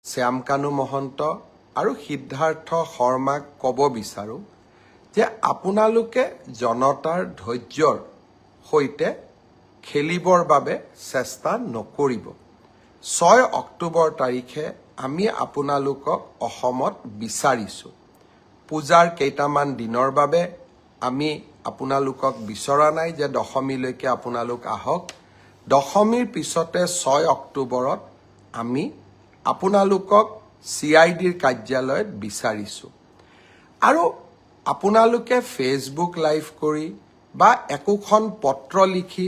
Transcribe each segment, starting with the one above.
শ্যামকানু মহন্ত আৰু সিদ্ধাৰ্থ শৰ্মাক ক'ব বিচাৰোঁ যে আপোনালোকে জনতাৰ ধৈৰ্যৰ সৈতে খেলিবৰ বাবে চেষ্টা নকৰিব। 6 অক্টোবৰ তাৰিখে আমি আপোনালোকক অসমত বিচাৰিছোঁ। পূজাৰ কেইটামান দিনৰ বাবে আমি আপোনালোকক বিচৰা নাই যে দশমীলৈকে আপোনালোক আহক। দশমীৰ পিছতে 6 অক্টোবৰত আমি আপোনালোকক CIDৰ কাৰ্যালয়ত বিচাৰিছোঁ। আৰু আপোনালোকে ফেচবুক লাইভ কৰি বা একোখন পত্ৰ লিখি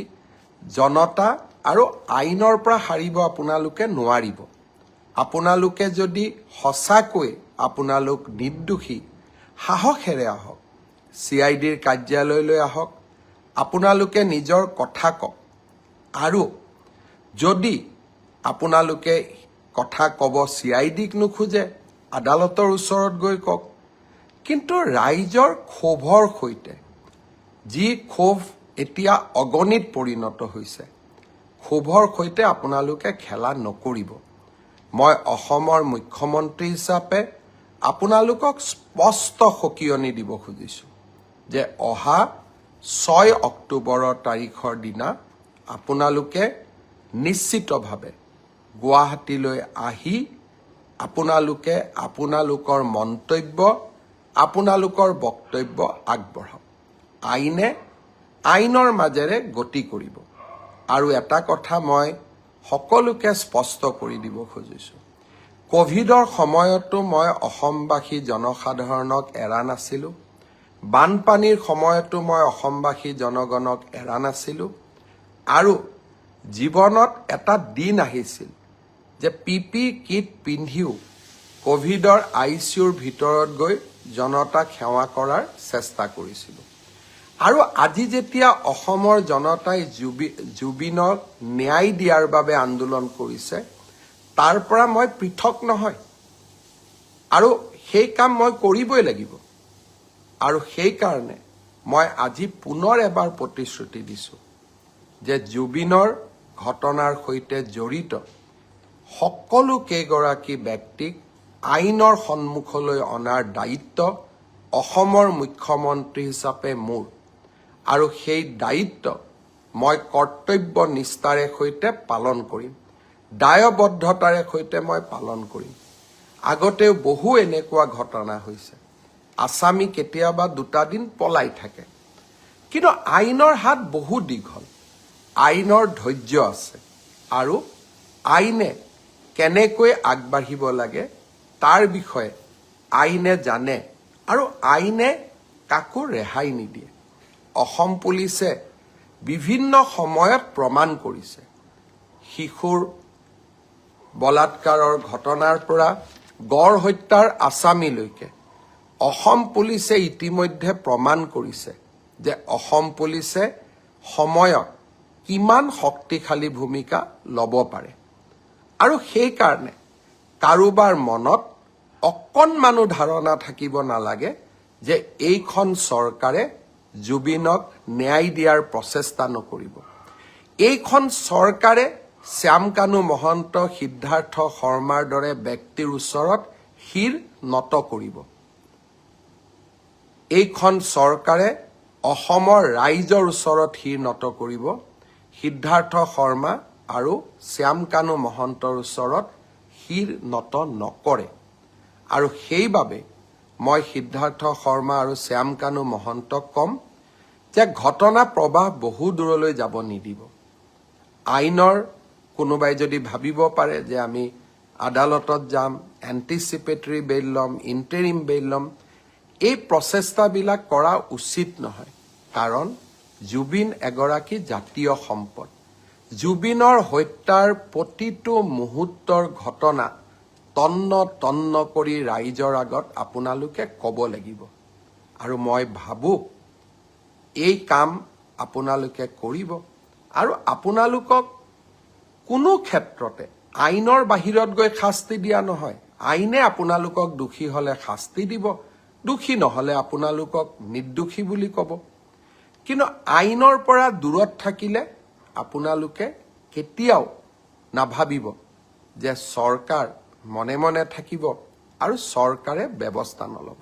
জনতা আৰু আইনৰ পৰা হাৰিব আপোনালোকে নোৱাৰিব। আপোনালোকে যদি সঁচাকৈ আপোনালোক নিৰ্দোষী, সাহসেৰে আহক, CIDৰ কাৰ্যালয়লৈ আহক, আপোনালোকে নিজৰ কথা কওক। আৰু যদি আপোনালোকে কথা ক'ব CIDক নোখোজে, আদালতৰ ওচৰত গৈ কওক। কিন্তু ৰাইজৰ ক্ষোভৰ সৈতে, যি ক্ষোভ এতিয়া অগণিত পৰিণত হৈছে, ক্ষোভৰ সৈতে আপোনালোকে খেলা নকৰিব। মই অসমৰ মুখ্যমন্ত্ৰী হিচাপে আপোনালোকক স্পষ্ট সকিয়নি দিব খুজিছোঁ যে অহা 6 অক্টোবৰৰ তাৰিখৰ দিনা আপোনালোকে নিশ্চিতভাৱে গুৱাহাটীলৈ আহি আপোনালোকে আপোনালোকৰ মন্তব্য, আপোনালোকৰ বক্তব্য আগবঢ়াওক। আইনৰ মাজেৰে গতি কৰিব। আৰু এটা কথা মই সকলোকে স্পষ্ট কৰি দিব খুজিছোঁ, কোভিডৰ সময়তো মই অসমবাসী জনসাধাৰণক এৰা নাছিলোঁ। বানপানীৰ সময়তো মই অসমবাসী জনগণক এৰা নাছিলোঁ। আৰু জীৱনত এটা দিন আহিছিল যে PPE কিট পিন্ধিও কোভিডৰ ICUৰ ভিতৰত গৈ জনতাক সেৱা কৰাৰ চেষ্টা কৰিছিলোঁ। আৰু আজি যেতিয়া অসমৰ জনতাই জুবিনক ন্যায় দিয়াৰ বাবে আন্দোলন কৰিছে, তাৰ পৰা মই পৃথক নহয়। আৰু সেই কাম মই কৰিবই লাগিব। আৰু সেইকাৰণে মই আজি পুনৰ এবাৰ প্ৰতিশ্ৰুতি দিছোঁ যে জুবিনৰ ঘটনাৰ সৈতে জড়িত সকলো কেইগৰাকী ব্যক্তিক আইনৰ সন্মুখলৈ অনাৰ দায়িত্ব অসমৰ মুখ্যমন্ত্ৰী হিচাপে মোৰ। আৰু সেই দায়িত্ব মই কৰ্তব্য নিষ্ঠাৰে সৈতে পালন কৰিম, দায়বদ্ধতাৰে সৈতে মই পালন কৰিম। আগতেও বহু এনেকুৱা ঘটনা হৈছে, আসামী কেতিয়াবা 2টা দিন পলাই থাকে। কিন্তু আইনৰ হাত বহু দীঘল, আইনৰ ধৈৰ্য আছে। আৰু আইনে কেনেকৈ আগবাঢ়িব লাগে তাৰ বিষয়ে আইনে জানে, আৰু আইনে কাকো ৰেহাই নিদিয়ে। অসম পুলিচে বিভিন্ন সময়ত প্ৰমাণ কৰিছে, শিশুৰ বলাৎকাৰৰ ঘটনাৰ পৰা গড় হত্যাৰ আসামীলৈকে অসম পুলিচে ইতিমধ্যে প্ৰমাণ কৰিছে যে অসম পুলিচে সময়ত কিমান শক্তিশালী ভূমিকা ল'ব পাৰে। আৰু সেইকাৰণে কাৰোবাৰ মনত অকণমানো ধাৰণা থাকিব নালাগে যে এইখন চৰকাৰে জুবিনক ন্যায় দিয়াৰ প্ৰচেষ্টা নকৰিব। এইখন চৰকাৰে শ্যামকানু মহন্ত, সিদ্ধাৰ্থ শৰ্মাৰ দৰে ব্যক্তিৰ ওচৰত শিৰ নত কৰিব। এইখন চৰকাৰে অসমৰ ৰাইজৰ ওচৰত শিৰ নত কৰিব। সিদ্ধাৰ্থ শৰ্মা আৰু শ্যামকানু মহন্তৰ ওচৰত শিৰ নত নকৰে। আৰু সেইবাবে মই সিদ্ধাৰ্থ শৰ্মা আৰু শ্যামকানু মহন্তক ক'ম যে ঘটনা প্ৰবাহ বহু দূৰলৈ যাব নিদিব। আইনৰ কোনোবাই যদি ভাবিব পাৰে যে আমি আদালতত যাম, এণ্টিচিপেটৰী বেইল ল'ম, ইণ্টাৰিম বেইল ল'ম, এই প্ৰচেষ্টাবিলাক কৰা উচিত নহয়। কাৰণ জুবিন এগৰাকী জাতীয় সম্পদ। জুবিনৰ হত্যাৰ প্ৰতিটো মুহূৰ্তৰ ঘটনা তন্ন কৰি ৰাইজৰ আগত আপোনালোকে ক'ব লাগিব। আৰু মই ভাবোঁ এই কাম আপোনালোকে কৰিব। আৰু আপোনালোকক কোনো ক্ষেত্ৰতে আইনৰ বাহিৰত গৈ শাস্তি দিয়া নহয়। আইনে আপোনালোকক দোষী হ'লে শাস্তি দিব, দোষী নহ'লে আপোনালোকক নিৰ্দোষী বুলি ক'ব। কিন্তু আইনৰ পৰা দূৰত থাকিলে আপোনালোকে কেতিয়াও নাভাবিব যে চৰকাৰ মনে মনে থাকিব আৰু চৰকাৰে ব্যৱস্থা নল'ব।